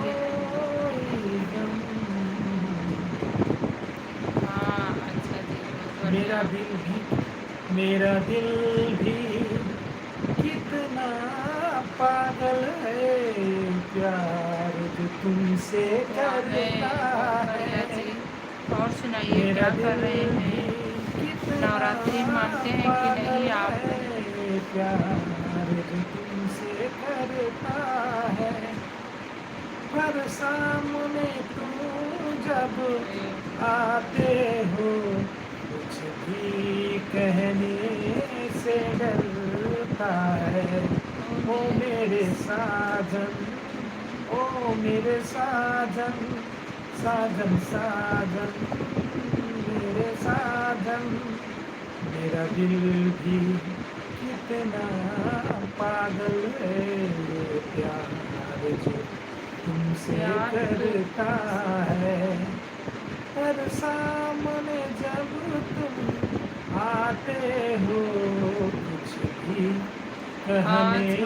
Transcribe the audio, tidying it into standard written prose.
ये कोई गम। हाँ अच्छा जी, बहुत बढ़िया। मेरा दिल भी मेरा दिल भी कितना पागल है, प्यार जो तुमसे वाह करता है, बहुत बढ़िया है। जी। और सुनाइए मेरा क्या दिल कर रहे भी हैं? कितना नवरात्रि मानते हैं कि पागल नहीं आप? है, प्यार जो तुमसे करता है। पर सामने तुम जब आते हो, कुछ भी कहने से डरता है। ओ ओ मेरे मेरे साजन, ओ मेरे साजन, साजन साजन, मेरे साजन। मेरा दिल भी कितना पागल है, प्यार जो तुमसे प्यार तो करता तुमसे है। करता है। पर सामने जब तुम आते हो, कुछ भी कहने आज